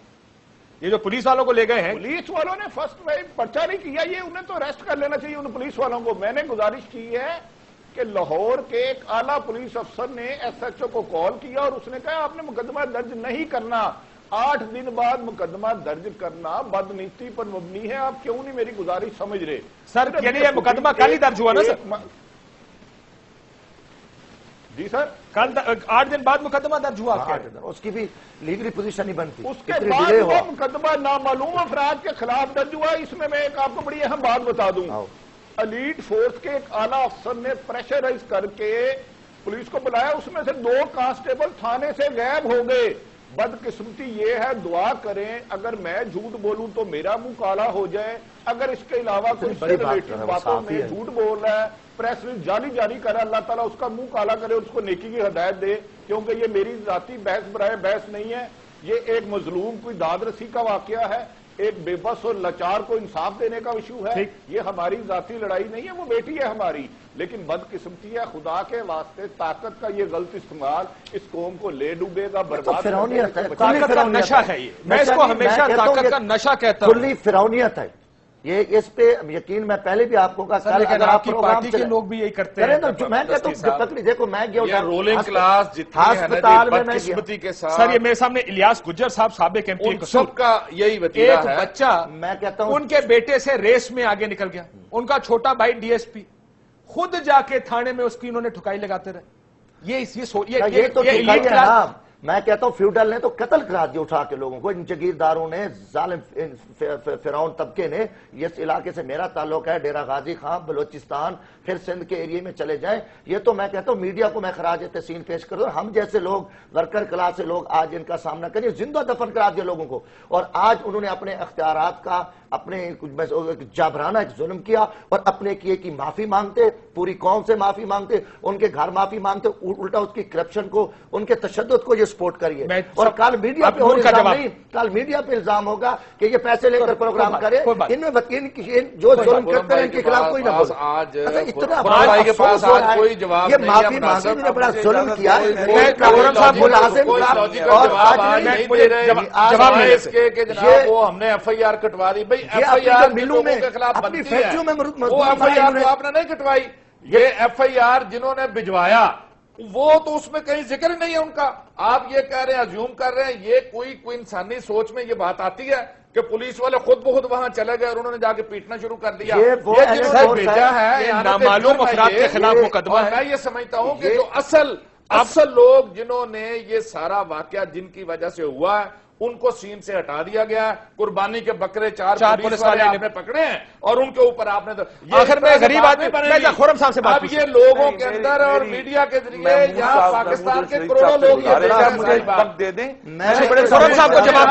یہ جو پولیس والوں کو لے گئے ہیں, پولیس والوں نے فرسٹ میں پرچہ نہیں کیا, یہ انہیں تو اریسٹ کر لینا چاہیے ان پولیس والوں کو. میں نے گزارش کی ہے کہ لاہور کے ایک اعلیٰ پولیس افسر نے ایس ایچ او کو کال کیا اور اس نے کہا آپ نے مقدمہ درج نہیں کرنا, 8 دن بعد مقدمہ درج کرنا بدنیتی پر مبنی ہے. آپ کیوں نہیں میری گزارش سمجھ رہے سر؟ یعنی یہ مقدمہ کل ہی درج ہوا نا سر؟ جی سر, کل 8 دن بعد مقدمہ درج ہوا. اس کی بھی لیگلی پوزیشن نہیں بنتی, اس کے بعد وہ مقدمہ نامعلوم افراد کے خلاف درج ہوا. اس میں ایک آپ کو بڑی اہم بات بتا دوں, ایلیٹ فورس کے ایک اعلیٰ افسر نے پریشرائز کر کے پولیس کو بلایا, اس میں سے 2 کانسٹیبل تھانے سے غائب ہو گئے. بدقسمتی یہ ہے, دعا کریں اگر میں جھوٹ بولوں تو میرا منہ کالا ہو جائے, اگر اس کے علاوہ کوئی ریلیٹڈ باتوں میں جھوٹ بول رہا ہے, پریس ریلیز جاری کرے, اللہ تعالیٰ اس کا منہ کالا کرے اور اس کو نیکی کی ہدایت دے. کیونکہ یہ میری ذاتی بحث برائے بحث نہیں ہے, یہ ایک مظلوم کوئی داد رسی کا واقعہ ہے, ایک بے بس اور لاچار کو انصاف دینے کا ایشو ہے. یہ ہماری ذاتی لڑائی نہیں ہے, وہ بیٹی ہے ہماری, لیکن بدقسمتی ہے خدا کے واسطے طاقت کا یہ غلط استعمال اس قوم کو لے ڈوبے گا, برباد طاقت کا نشہ ہے. یہ میں اس کو ہمیشہ طاقت کا نشہ کہتا ہوں. کلی فرعونیت ہے یہ, اس پہ یقین میں پہلے بھی آپ کو کہا, اگر آپ کی پارٹی کے لوگ بھی یہی کرتے ہیں. میں کہتا ہوں دیکھو میں گیا رولنگ کلاس جتنی ہسپتال میں بدقسمتی کے ساتھ, سر یہ میرے سامنے الیاس گجر صاحب سابق ایم پی, سب کا یہی وتیرہ ہے. ایک بچہ میں کہتا ہوں ان کے بیٹے سے ریس میں آگے نکل گیا, ان کا چھوٹا بھائی ڈی ایس پی خود جا کے تھانے میں اس کی انہوں نے ٹھکائی لگاتے رہے. یہ تو ٹھکائی ہے نا. میں کہتا ہوں فیوڈل نے تو قتل کرا دیا اٹھا کے لوگوں کو, ان جگیرداروں نے, ظالم فرعون طبقے نے. اس علاقے سے میرا تعلق ہے, ڈیرہ غازی خان, بلوچستان, پھر سندھ کے ایریے میں چلے جائیں. یہ تو میں کہتا ہوں میڈیا کو میں خراج تحسین پیش کر دوں. ہم جیسے لوگ ورکر کلاس سے لوگ آج ان کا سامنا کریں, زندہ دفن کرا دیا لوگوں کو, اور آج انہوں نے اپنے اختیارات کا اپنے جابرانہ ایک ظلم کیا اور اپنے کیے کی معافی مانگتے، پوری قوم سے معافی مانگتے، ان کے گھر معافی مانگتے، الٹا اس کی کرپشن کو، ان کے تشدد کو یہ سپورٹ کریے. اور کل میڈیا پہ الزام نہیں، کل میڈیا پہ الزام ہوگا کہ یہ پیسے لے کر پروگرام کرے. ان میں جو ظلم کرتے ہیں ان کے خلاف کوئی نہ بولے. اتنا افسوس ہو رہا ہے، یہ معافی مانگے انہوں نے بڑا ظلم کیا. وہ ہم نے ایف آئی آر کٹوا لی. بھائی ایف آئی آر ملوں میں اپنی فیکٹریوں میں وہ ایف آئی آر آپ نے نہیں کٹوائی. یہ ایف آئی آر جنہوں نے بھجوایا وہ تو اس میں کہیں ذکر نہیں ہے ان کا. آپ یہ کہہ رہے ہیں، ازیوم کر رہے ہیں. یہ کوئی انسانی سوچ میں یہ بات آتی ہے کہ پولیس والے خود بخود وہاں چلے گئے اور انہوں نے جا کے پیٹنا شروع کر دیا؟ یہ جنہوں نے بھیجا ہے نامعلوم افراد کے خلاف مقدمہ ہے. میں یہ سمجھتا ہوں کہ جو اصل لوگ جنہوں نے یہ سارا واقعہ جن کی وجہ سے ہوا ہے ان کو سین سے ہٹا دیا گیا. قربانی کے بکرے چار پولیس والے آپ نے پکڑے ہیں اور ان کے اوپر آپ نے آخر میں غریب آدمی بنے. خرم صاحب سے بات اب یہ لوگوں کے اندر اور میڈیا کے ذریعے یہاں پاکستان کے کروڑوں لوگ دے دیں. خرم صاحب کو جواب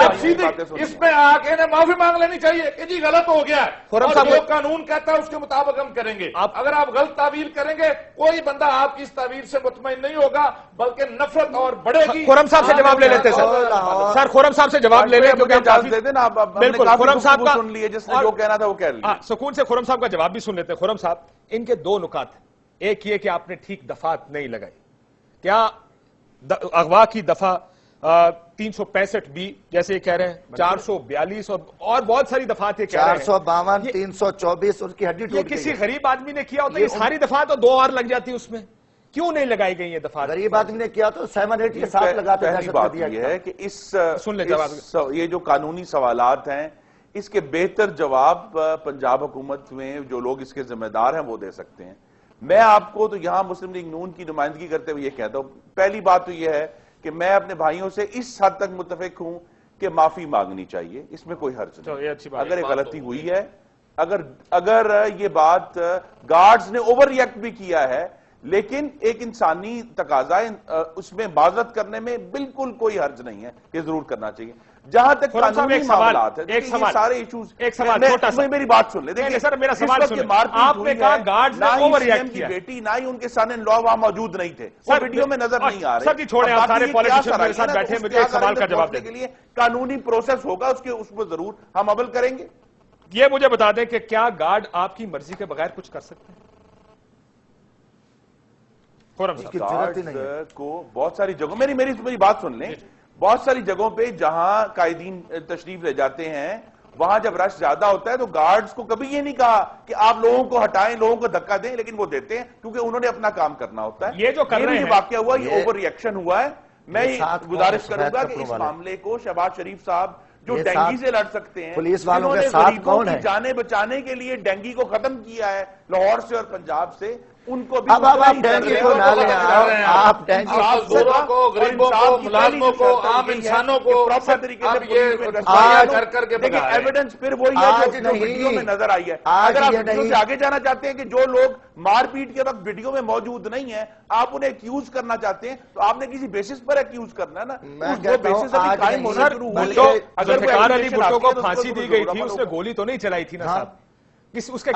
اس میں آ کے انہیں معافی مانگ لینی چاہیے کہ جی غلط ہو گیا ہے. خرم صاحب جو قانون کہتا ہے اس کے مطابق ہم کریں گے. اگر آپ غلط تعویل کریں گے کوئی بندہ آپ کی اس تعویل سے مطمئن نہیں ہوگا بلکہ نفرت اور بڑھے گی. خرم صاحب سے جواب لے لیتے سر. خرم صاحب سے جواب لے لیں کیونکہ دے دینا. بالکل خرم صاحب کا سن لیے جس نے جو کہنا تھا وہ کہہ لیا. سکون سے خرم صاحب کا جواب بھی سن لیتے ہیں. خرم صاحب ان کے دو نکات ہیں. ایک یہ کہ آپ نے ٹھیک دفعات نہیں لگائی. کیا اغوا کی دفعہ 365 بی جیسے یہ کہہ رہے ہیں 442 اور بہت ساری دفعات یہ کہہ رہے ہیں 452 324 اس کی ہڈی ٹوٹ گئی. یہ کسی غریب آدمی نے کیا ہوتا ہے. یہ ساری دفعات تو 2 اور لگ جاتی اس میں. کیوں نہیں لگائی گئی یہ دفعات؟ غریب آدمی نے کیا تو 7-8 کے ساتھ لگاتے ہیں. پہلی بات یہ ہے کہ یہ جو قانونی سوالات ہیں اس کے بہتر جواب پنجاب حکومت میں جو لوگ اس کے ذمہ دار ہیں وہ دے سکتے ہیں. میں آپ کو تو یہاں مسلم لیگ نون کی نمائندگی کرتے ہوئے یہ کہتا ہوں. پہلی بات تو یہ ہے کہ میں اپنے بھائیوں سے اس حد تک متفق ہوں کہ معافی مانگنی چاہیے. اس میں کوئی حرج نہیں. اگر ایک غلطی ہوئی ہے، اگر یہ بات گارڈز نے اوور ریئیکٹ بھی کیا ہے لیکن ایک انسانی تقاضا اس میں معذرت کرنے میں بالکل کوئی حرج نہیں ہے کہ ضرور کرنا چاہیے. جہاں تک قانونی معاملات ہیں سارے ایشوز میری بات سن لیں. دیکھیں سر میرا سوال سنیں. آپ نے کہا گارڈز نے اوور ریئیکٹ کیا. بیٹی نہ ہی ان کے سن ان لا وہاں موجود نہیں تھے. وہ ویڈیو میں نظر نہیں آ رہے. سر جی چھوڑیں آپ سارے پولیٹیشین میرے ساتھ بیٹھے مجھے ایک سوال کا جواب دیں. کے لیے قانونی پروسیس ہوگا اس پر ضرور ہم عمل کریں گے. یہ مجھے بتا دیں کہ کیا گارڈ آپ کی مرضی کے بغیر کچھ کر سکتے ہیں؟ کو بہت ساری جگہوں میری بات سن لیں. بہت ساری جگہوں پہ جہاں قائدین تشریف لے جاتے ہیں وہاں جب رش زیادہ ہوتا ہے تو گارڈز کو کبھی یہ نہیں کہا کہ آپ لوگوں کو ہٹائیں، لوگوں کو دھکا دیں، لیکن وہ دیتے ہیں کیونکہ انہوں نے اپنا کام کرنا ہوتا ہے. یہ جو کر رہے ہیں واقعہ ہوا یہ اوور ریئیکشن ہوا ہے. میں گزارش کروں گا کہ اس معاملے کو شہباز شریف صاحب جو ڈینگی سے لڑ سکتے ہیں، پولیس والوں کے ساتھ کون ہے؟ جانیں بچانے کے لیے ڈینگی کو ختم کیا ہے لاہور سے اور پنجاب سے، ان کو بھی اب آپ ڈینگی کو نہ لیں. آپ ڈینگی کو غریبوں کو ملازموں کو عام انسانوں کو پراپر طریقے سے ایویڈنس پھر وہی ہے جو ویڈیو میں نظر آئی ہے. اگر آپ ویڈیو سے آگے جانا چاہتے ہیں کہ جو لوگ مار پیٹ کے وقت ویڈیو میں موجود نہیں ہیں آپ انہیں ایکیوز کرنا چاہتے ہیں تو آپ نے کسی بیسس پر ایکیوز کرنا ہے نا. وہ بیسس ابھی قائم ہونا شروع ہو گیا. ذوالفقار علی بھٹو کو پھانسی دی گئی تھی، اس نے گولی تو نہیں چلائی تھی نا صاحب. اس کے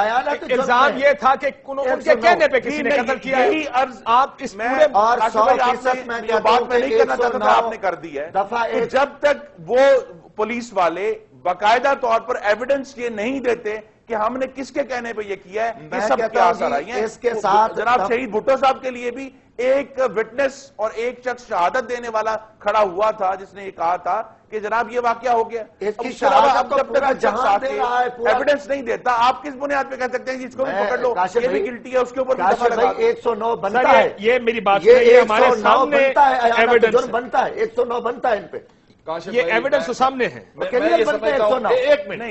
الزام یہ تھا کہ ان کے کہنے پہ کسی نے قتل کیا ہے. آپ اس پورے اور 100% میں یہ بات میں نہیں کرنا چاہتا تھا آپ نے کر دی ہے. جب تک وہ پولیس والے باقاعدہ طور پر ایویڈنس یہ نہیں دیتے کہ ہم نے کس کے کہنے پہ یہ کیا ہے، یہ سب کیا اثر آئی ہیں. اس کے ساتھ جناب شہید بھٹو صاحب کے لیے بھی ایک وٹنس اور ایک شخص شہادت دینے والا کھڑا ہوا تھا جس نے یہ کہا تھا کہ جناب یہ واقعہ ہو گیا. اس کی شہادت تو پورا جہان دے رہا ہے. ایویڈنس نہیں دیتا آپ کس بنیاد پہ کہہ سکتے ہیں جس کو بھی پکڑ لو یہ بھی گلٹی ہے اس کے اوپر بھی دفعہ لگا. 109 بنتا ہے. یہ میری بات یہ ہمارے سامنے ایویڈنس بنتا ہے. 109 بنتا ہے ان پہ. یہ ایویڈنس تو سامنے ہے. ایک منٹ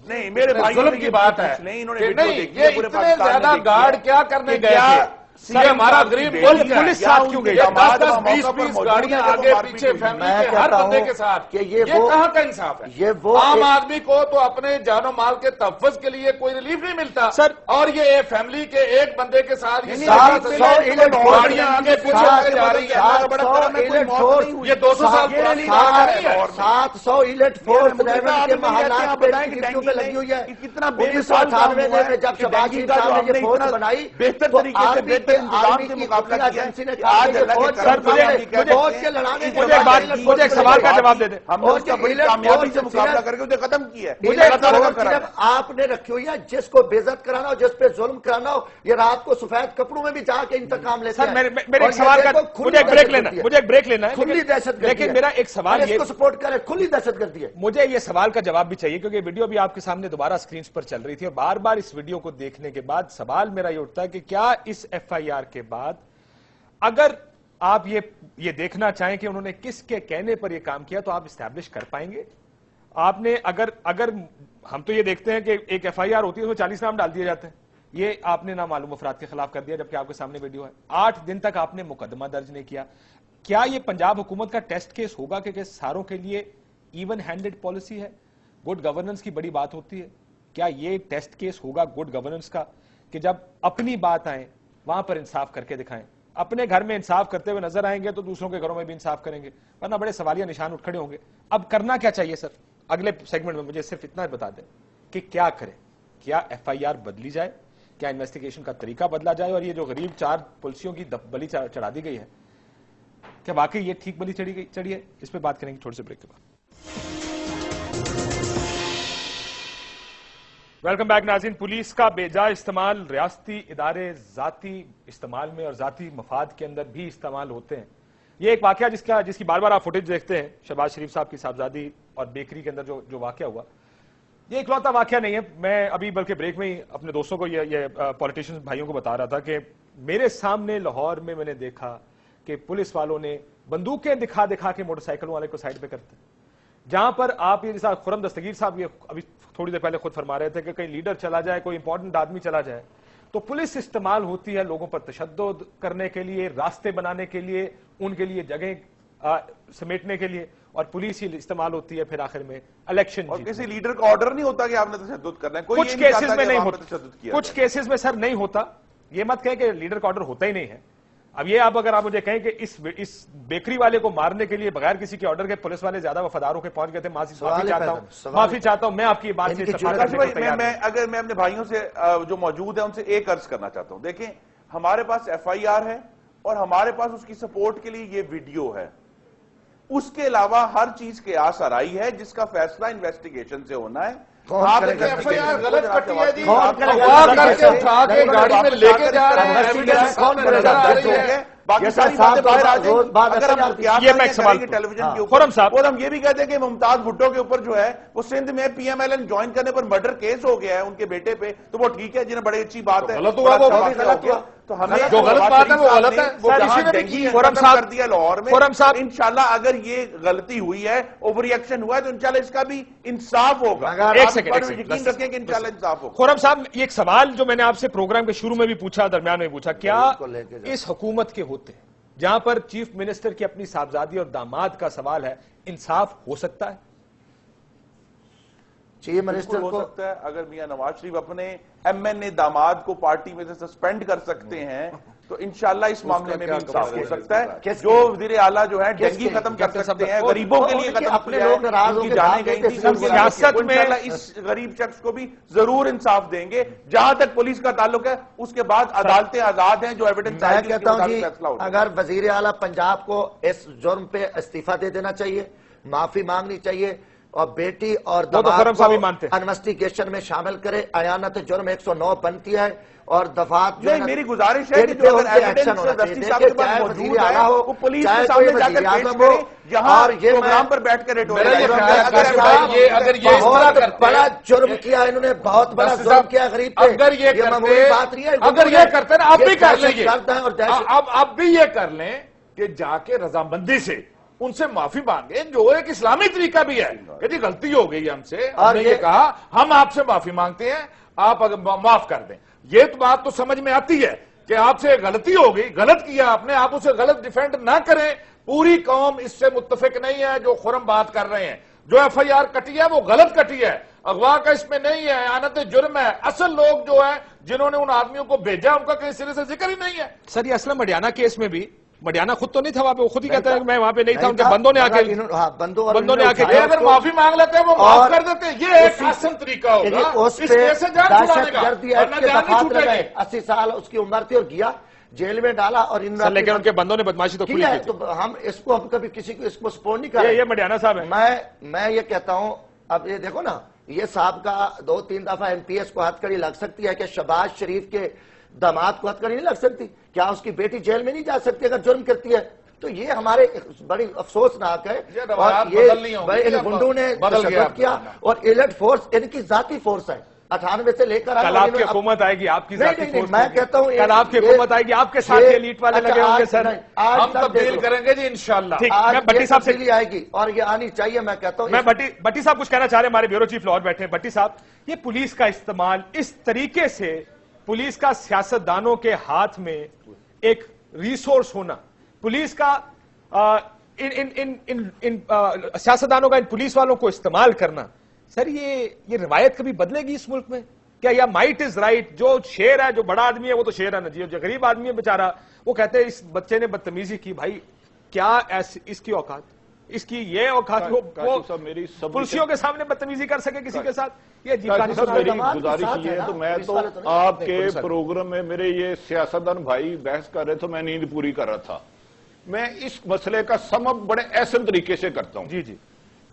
نہیں میرے بھائیوں کی بات ہے. یہ اتنے زیادہ گارڈ کیا کرنے گئے تھے یہ ہمارا غریب ملک ہے، پولیس ساتھ کیوں گئی؟ 10-20 گاڑیاں آگے پیچھے فیملی کے ہر بندے کے ساتھ، یہ کہاں کا انصاف ہے؟ عام آدمی کو تو اپنے جان و مال کے تحفظ کے لیے کوئی ریلیف نہیں ملتا سر، اور یہ فیملی کے ایک بندے کے ساتھ گاڑیاں آگے پیچھے جا رہی ہے، یہ 200 سال پرانی بات نہیں ہے۔ 700 ایلیٹ فورس کے محلات پہ لگی ہوئی ہے، کتنا 1998 میں جب شہباز شریف صاحب نے یہ فورس بنائی بہتر طریقے سے بہتر انتظام سے مقابلہ کیا مجھے ایک سوال کا جواب دے دیں، ہم نے اس کا بڑی کامیابی سے مقابلہ کر کے اسے ختم کیا ہے۔ آپ نے رکھی ہوئی ہے، جس کو بے عزت کرانا ہو، جس پہ ظلم کرانا ہو، یہ رات کو سفید کپڑوں میں بھی جا کے انتقام لیتے ہیں۔ میرے ایک سوال کا مجھے ایک بریک لینا ہے، کھلی دہشت گردی، لیکن میرا ایک سوال یہ سپورٹ کرے، کھلی دہشت گردی ہے۔ مجھے یہ سوال کا جواب بھی چاہیے کیونکہ ویڈیو بھی آپ کے سامنے دوبارہ سکرینز پر چل رہی تھی، اور بار بار اس ویڈیو کو دیکھنے کے بعد سوال میرا یہ اٹھتا ہے کہ کیا اس ایف آئی آر کے بعد اگر آپ یہ دیکھنا چاہیں کہ انہوں نے کس کے کہنے پر یہ کام کیا تو آپ اسٹیبلش کر پائیں گے؟ آپ نے اگر ہم تو یہ دیکھتے ہیں کہ ایک ایف آئی آر ہوتی ہے اس میں 40 نام ڈال دیے جاتے ہیں، یہ آپ نے نامعلوم افراد کے خلاف کر دیا جبکہ آپ کے سامنے ویڈیو ہے، 8 دن تک آپ نے مقدمہ درج نہیں کیا۔ کیا یہ پنجاب حکومت کا ٹیسٹ کیس ہوگا کہ ساروں کے لیے ایون ہینڈڈ پالیسی ہے؟ گڈ گورننس کی بڑی بات ہوتی ہے، کیا یہ ٹیسٹ کیس ہوگا گڈ گورننس کا کہ جب اپنی بات آئیں وہاں پر انصاف کر کے دکھائیں؟ اپنے گھر میں انصاف کرتے ہوئے نظر آئیں گے تو دوسروں کے گھروں میں بھی انصاف کریں گے، ورنہ بڑے سوالیہ نشان اٹھ کھڑے ہوں گے۔ اب کرنا کیا چاہیے سر؟ اگلے سیگمنٹ میں مجھے صرف اتنا بتا دیں کہ کیا کریں، کیا ایف آئی آر بدلی جائے، کیا انویسٹیگیشن کا طریقہ بدلا جائے، اور یہ جو غریب 4 پولیسیوں کی بلی چڑھا دی گئی ہے کیا واقعی یہ ٹھیک بلی چڑھی ہے؟ اس پہ بات کریں گے تھوڑے سے بریک کے بعد۔ ویلکم بیک ناظرین۔ پولیس کا بے جا استعمال ریاستی ادارے ذاتی استعمال میں اور ذاتی مفاد کے اندر بھی استعمال ہوتے ہیں۔ یہ ایک واقعہ جس کی بار بار آپ فوٹیج دیکھتے ہیں، شہباز شریف صاحب کی صاحبزادی اور بیکری کے اندر جو واقعہ ہوا، یہ اکلوتا واقعہ نہیں ہے۔ میں ابھی بلکہ بریک میں ہی اپنے دوستوں کو یہ پولیٹیشین بھائیوں کو بتا رہا تھا کہ میرے سامنے لاہور میں نے دیکھا کہ پولیس والوں نے بندوقیں دکھا کے موٹر سائیکل والے کو سائڈ پہ کرتے ہیں، جہاں پر آپ یہ خرم دستگیر صاحب یہ ابھی تھوڑی دیر پہلے خود فرما رہے تھے کہ کہیں لیڈر چلا جائے، کوئی امپورٹنٹ آدمی چلا جائے تو پولیس استعمال ہوتی ہے لوگوں پر تشدد کرنے کے لیے، راستے بنانے کے لیے، ان کے لیے جگہیں سمیٹنے کے لیے، اور پولیس ہی استعمال ہوتی ہے پھر آخر میں الیکشن۔ اور کسی لیڈر کا آرڈر نہیں ہوتا کہ آپ نے تشدد کرنا ہے، کچھ کیسز میں نہیں ہوتا، کچھ کیسز میں سر نہیں ہوتا، یہ مت کہیں کہ لیڈر کا آرڈر ہوتا ہی نہیں ہے۔ اب یہ اگر آپ مجھے کہیں کہ اس بیکری والے کو مارنے کے لیے بغیر کسی کے آرڈر کے پولیس والے زیادہ وفادار ہو کے پہنچ گئے تھے، معافی چاہتا ہوں، میں آپ کی بات سے اگر میں اپنے بھائیوں سے جو موجود ہیں ان سے ایک عرض کرنا چاہتا ہوں، دیکھیں ہمارے پاس ایف آئی آر ہے اور ہمارے پاس اس کی سپورٹ کے لیے یہ ویڈیو ہے، اس کے علاوہ ہر چیز قیاس آرائی ہے جس کا فیصلہ انویسٹیگیشن سے ہونا ہے۔ ایف آئی آر غلط کٹی ہے جی، اغوا کر کے اٹھا کے گاڑی میں لے کے جا رہے ہیں، ایویڈنس کون نظر آ رہی ہے؟ باقی ساری باتیں باہر آ جائیں۔ اگر ہم ٹیلی ویژن کے اوپر اور ہم یہ بھی کہتے ہیں کہ ممتاز بھٹو کے اوپر جو ہے وہ سندھ میں P M L N join کرنے پر مرڈر کیس ہو گیا ہے ان کے بیٹے پہ، تو وہ ٹھیک ہے، جنہیں بڑی اچھی بات ہے، غلط ہوا، وہ غلط ہوا، تو ہمیں جو غلط بات ہے وہ غلط ہے، وہ کسی نے بھی ڈینگی ختم کر دیا لاہور میں۔ انشاءاللہ اگر یہ غلطی ہوئی ہے، اوور ریئیکشن ہوا ہے، تو انشاءاللہ اس کا بھی انصاف ہوگا۔ ایک سیکنڈ یقین رکھیں کہ انشاءاللہ انصاف ہوگا۔ خورم صاحب، یہ ایک سوال جو میں نے آپ سے پروگرام کے شروع میں بھی پوچھا، درمیان میں پوچھا، کیا اس حکومت کے ہوتے جہاں پر چیف منسٹر کی اپنی صاحبزادی اور داماد کا سوال ہے، انصاف ہو سکتا ہے؟ چیف منسٹر ہو سکتا ہے، اگر میاں نواز شریف اپنے ایم این اے داماد کو پارٹی میں سے سسپینڈ کر سکتے ہیں تو انشاءاللہ اس معاملے میں بھی انصاف ہو سکتا ہے۔ جو وزیر اعلیٰ جو ہے ڈینگی ختم کر سکتے ہیں، غریبوں کے لیے ختم اپنے لوگ ناراض ہو کے جانے گئی تھی، سیاست میں اس غریب شخص کو بھی ضرور انصاف دیں گے۔ جہاں تک پولیس کا تعلق ہے اس کے بعد عدالتیں آزاد ہیں، جو ایویڈنس میں کہتا ہوں جی اگر وزیر اعلیٰ پنجاب کو اس جرم پہ استعفیٰ دے دینا چاہیے، معافی مانگنی چاہیے، اور بیٹی اور دماغ کو انویسٹیگیشن میں شامل کرے۔ اعانت جرم 109 بنتی ہے، اور دفعات جو میری گزارش ہے کہ جو اگر ایویڈنس رشتی صاحب کے پاس موجود ہے وہ پولیس کے سامنے جا کر پیش کرے، یہاں پروگرام پر بیٹھ کر اگر یہ اس طرح کرتے بڑا جرم کیا انہوں نے، بہت بڑا جرم کیا غریب پہ، اگر یہ بات نہیں ہے، اگر یہ کرتے نا اب بھی کر لیں، اب بھی یہ کر لیں کہ جا کے رضامندی سے ان سے معافی مانگے، جو ایک اسلامی طریقہ بھی ہے کہ جی غلطی ہو گئی ہم سے، ہم نے یہ کہا ہم آپ سے معافی مانگتے ہیں، آپ اگر معاف کر دیں، یہ تو بات تو سمجھ میں آتی ہے، کہ آپ سے غلطی ہو گئی، غلط کیا آپ نے، آپ اسے غلط ڈیفینڈ نہ کریں. پوری قوم اس سے متفق نہیں ہے جو خرم بات کر رہے ہیں. جو ایف آئی آر کٹی ہے وہ غلط کٹی ہے، اغوا کا اس میں نہیں ہے، اعانت جرم ہے. اصل لوگ جو ہیں جنہوں نے ان آدمیوں کو بھیجا ان کا کہیں سرے سے ذکر ہی نہیں ہے. سر یہ اسلم مڈیانہ کیس میں بھی مڈیانہ خود تو نہیں تھا وہاں پہ، وہ خود ہی کہتا ہے کہ میں وہاں پہ نہیں تھا، ان کے بندوں نے آ کے بندوں نے آ کے اگر معافی مانگ لیتے ہیں وہ معاف کر دیتے ہیں. یہ ایک آسن طریقہ ہوگا اس کیس سے جان چھڑانے کا، ورنہ جان نہیں چھوٹے گی. 80 سال اس کی عمر تھی اور گیا جیل میں ڈالا. اور لیکن ان کے بندوں نے بدماشی تو کھلی کی تھی. تو ہم اس کو ہم کبھی کسی کو اس کو سپورٹ نہیں کر رہے. یہ مڈیانہ صاحب ہے. میں یہ کہتا ہوں اب یہ دیکھو نا، یہ صاحب کا 2-3 دفعہ ایم پی ایس کو ہتھ کڑی لگ سکتی ہے کہ شہباز شریف کے داماد کو ہتھ کڑی نہیں لگ سکتی؟ کیا اس کی بیٹی جیل میں نہیں جا سکتی اگر جرم کرتی ہے؟ تو یہ ہمارے بڑی افسوسناک ہے. اور یہ گنڈوں نے تشدد کیا اور ایلیٹ فورس ان کی ذاتی فورس ہے. 98 سے لے کر کل آپ کی حکومت آئے گی، آپ کی ذاتی فورس میں کہتا ہوں کل آپ کی حکومت آئے گی، آپ کے ساتھ یہ لیٹ والے لگے ہوں گے. سر ہم تبدیل کریں گے جی انشاءاللہ. میں بٹی صاحب سے آئے گی اور یہ آنی چاہیے. میں کہتا ہوں میں بٹی صاحب کچھ کہنا چاہ رہے ہیں، ہمارے بیورو چیف لاہور بیٹھے ہیں. بٹی صاحب یہ پولیس کا استعمال اس طریقے سے، پولیس کا سیاستدانوں کے ہاتھ میں ایک ریسورس ہونا، پولیس کا ان سیاستدانوں کا ان پولیس والوں کو استعمال کرنا، سر یہ روایت کبھی بدلے گی اس ملک میں کیا؟ یا مائٹ از رائٹ، جو شیر ہے جو بڑا آدمی ہے وہ تو شیر ہے نا جی، جو غریب آدمی ہے بیچارہ وہ کہتے ہیں اس بچے نے بدتمیزی کی. بھائی کیا اس کی اوقات، اس کی یہ اوقات وہ پولیسوں کے سامنے بدتمیزی کر سکے کسی کے ساتھ؟ یہ میری گزارش یہ ہے، تو میں تو آپ کے پروگرام میں میرے یہ سیاستدان بھائی بحث کر رہے تھے، میں نیند پوری کر رہا تھا. میں اس مسئلے کا سم اپ بڑے احسن طریقے سے کرتا ہوں. جی جی.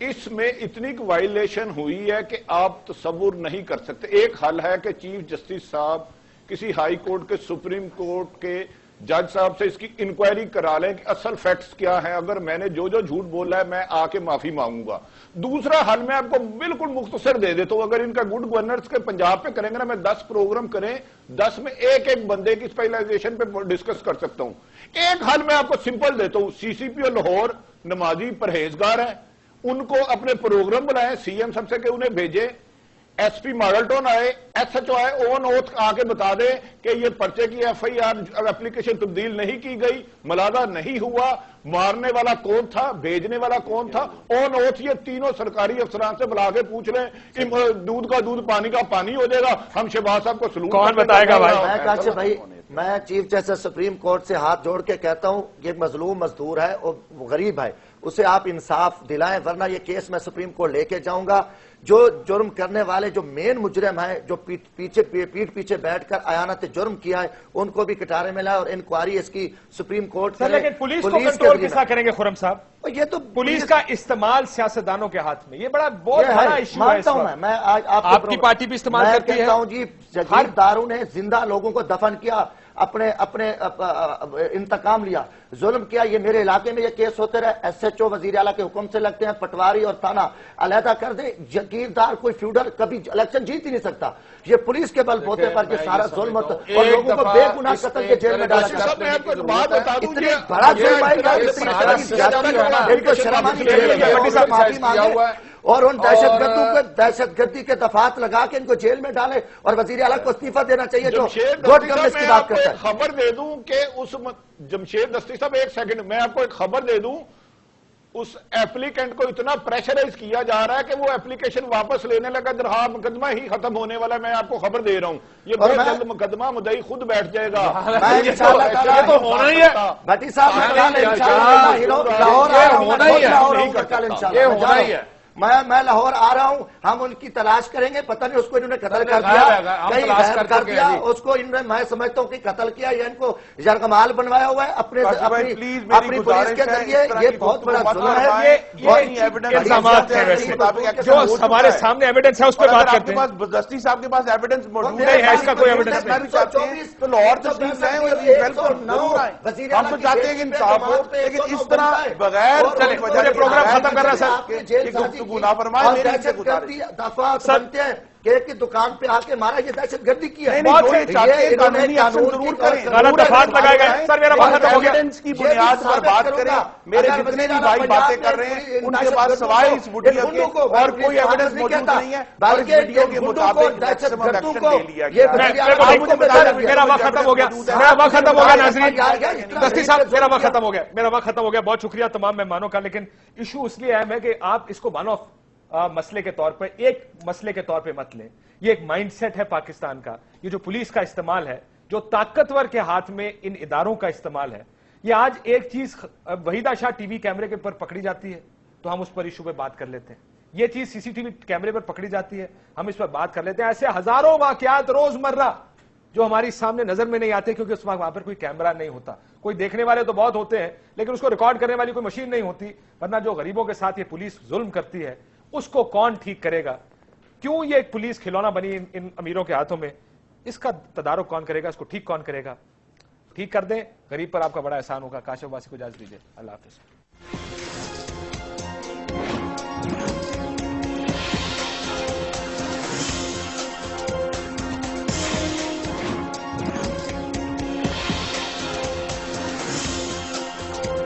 اس میں اتنی وائلیشن ہوئی ہے کہ آپ تصور نہیں کر سکتے. ایک حل ہے کہ چیف جسٹس صاحب کسی ہائی کورٹ کے، سپریم کورٹ کے جج صاحب سے اس کی انکوائری کرا لیں کہ اصل فیکٹس کیا ہیں. اگر میں نے جو جھوٹ بولا ہے میں آ کے معافی مانگوں گا. دوسرا حل میں آپ کو بالکل مختصر دے دیتا ہوں. اگر ان کا گڈ گورننس کے پنجاب پہ کریں گے نا، میں 10 پروگرام کریں، 10 میں ایک بندے کی اسپیشلائزیشن پہ ڈسکس کر سکتا ہوں. ایک حل میں آپ کو سمپل دیتا ہوں. سی سی پی او لاہور نمازی پرہیزگار ہیں، ان کو اپنے پروگرام بلائیں، سی ایم سب سے کہ انہیں بھیجیں. ایس پی ماڈل ٹاؤن آئے، ایس ایچ او آئے، اون اوتھ آ کے بتا دیں کہ یہ پرچے کی ایف آئی آر اپلیکیشن تبدیل نہیں کی گئی، ملادہ نہیں ہوا، مارنے والا کون تھا، بھیجنے والا کون تھا. اون اوتھ یہ تینوں سرکاری افسران سے بلا کے پوچھ لیں کہ دودھ کا دودھ پانی کا پانی ہو جائے گا. ہم شہباز صاحب کو سلوک کون بتائے گا بھائی؟ میں چیف جسٹس سپریم کورٹ سے ہاتھ جوڑ کے کہتا ہوں یہ مظلوم مزدور ہے اور غریب ہے، اسے آپ انصاف دلائیں، ورنہ یہ کیس میں سپریم کورٹ لے کے جاؤں گا. جو جرم کرنے والے جو مین مجرم ہیں، جو پیٹ پیچھے بیٹھ کر اعانت جرم کیا ہے، ان کو بھی کٹارے میں لائے اور انکوائری اس کی سپریم کورٹ کرے. لیکن پولیس کو کنٹرول کیسا کریں گے خرم صاحب؟ یہ تو پولیس کا استعمال سیاستدانوں کے ہاتھ میں، یہ بہت بڑا ایشو ہے. مانتا ہوں میں آپ کی پارٹی بھی استعمال کرتی ہے. میں کہتا ہوں جی جاگیرداروں نے زندہ لوگوں کو دفن کیا، اپنے انتقام لیا، ظلم کیا. یہ میرے علاقے میں یہ کیس ہوتے رہے، ایس ایچ او وزیر اعلیٰ کے حکم سے لگتے ہیں، پٹواری اور تھانہ علیحدہ کر دیں. جاگیردار کوئی فیوڈل کبھی الیکشن جیت ہی نہیں سکتا. یہ پولیس کے بل بوتے پر یہ سارا ظلم ہوتا ہے اور لوگوں کو بے گناہ قتل کے جیل میں ڈالا جاتا ہے. اتنی بڑا ظلم ہے اور ان دہشت گردوں کو دہشت گردی کے دفعات لگا کے ان کو جیل میں ڈالے اور وزیر اعلیٰ کو استعفیٰ دینا چاہیے جو گڈ گورننس کی بات کرتا ہے. خبر دے دوں کہ اس جمشید دستی صاحب، ایک سیکنڈ میں آپ کو ایک خبر دے دوں. اس ایپلیکینٹ کو اتنا پریشرائز کیا جا رہا ہے کہ وہ ایپلیکیشن واپس لینے لگا، درہا مقدمہ ہی ختم ہونے والا. میں آپ کو خبر دے رہا ہوں یہ بہت جلد مقدمہ مدعی خود بیٹھ جائے گا. بھٹی صاحب میں لاہور آ رہا ہوں، ہم ان کی تلاش کریں گے. پتہ نہیں اس کو انہوں نے قتل کر دیا، کہیں غائب کر دیا اس کو. انہوں نے میں سمجھتا ہوں کہ قتل کیا یا ان کو یرغمال بنوایا ہوا ہے اپنی پولیس کے ذریعے. یہ بہت بڑا ظلم ہے. جو ہمارے سامنے ایویڈنس ہے اس پہ بات کرتے ہیں. جسٹی صاحب کے پاس ایویڈنس موجود نہیں ہے، اس کا کوئی ایویڈنس نہیں. تو لاہور تشریف لائیں، ہم تو چاہتے ہیں کہ انصاف ہو، لیکن اس طرح بغیر پروگرام ختم کر رہا ہے سر. دفعات بنتے ہیں کہ ایک کی دکان پہ آ کے مارا، یہ دہشت گردی کی ہے. غلط دفعات لگائے گئے. سر میرا وقت ختم ہو گیا. کی بنیاد پر بات کریں. میرے جتنے بھی بھائی باتیں کر رہے ہیں ان کے پاس سوائے اس ویڈیو کے اور کوئی ایویڈنس موجود نہیں ہے. بلکہ ویڈیو کے مطابق دہشت گردوں کو میرا وقت ختم ہو گیا. میرا وقت ختم ہو گیا ناظرین. دستی صاحب میرا وقت ختم ہو گیا. میرا وقت ختم ہو گیا. بہت شکریہ تمام مہمانوں کا. لیکن ایشو اس لیے اہم ہے کہ آپ اس کو ون آف مسئلے کے طور پہ، ایک مسئلے کے طور پہ مت لیں. یہ ایک مائنڈ سیٹ ہے پاکستان کا. یہ جو پولیس کا استعمال ہے، جو طاقتور کے ہاتھ میں ان اداروں کا استعمال ہے، یہ آج ایک چیز وحیدہ شاہ ٹی وی کیمرے کے پر پکڑی جاتی ہے تو ہم اس پر ایشو پہ بات کر لیتے ہیں. یہ چیز سی سی ٹی وی کیمرے پر پکڑی جاتی ہے، ہم اس پر بات کر لیتے ہیں. ایسے ہزاروں واقعات روزمرہ جو ہماری سامنے نظر میں نہیں آتے کیونکہ اس وقت وہاں پر کوئی کیمرہ نہیں ہوتا. کوئی دیکھنے والے تو بہت ہوتے ہیں لیکن اس کو ریکارڈ کرنے والی کوئی مشین نہیں ہوتی. ورنہ جو غریبوں کے ساتھ یہ پولیس ظلم کرتی ہے اس کو کون ٹھیک کرے گا؟ کیوں یہ ایک پولیس کھلونا بنی ان امیروں کے ہاتھوں میں؟ اس کا تدارک کون کرے گا؟ اس کو ٹھیک کون کرے گا؟ ٹھیک کر دیں، غریب پر آپ کا بڑا احسان ہوگا. کاشف عباسی کو اجازت دیجیے. اللہ حافظ.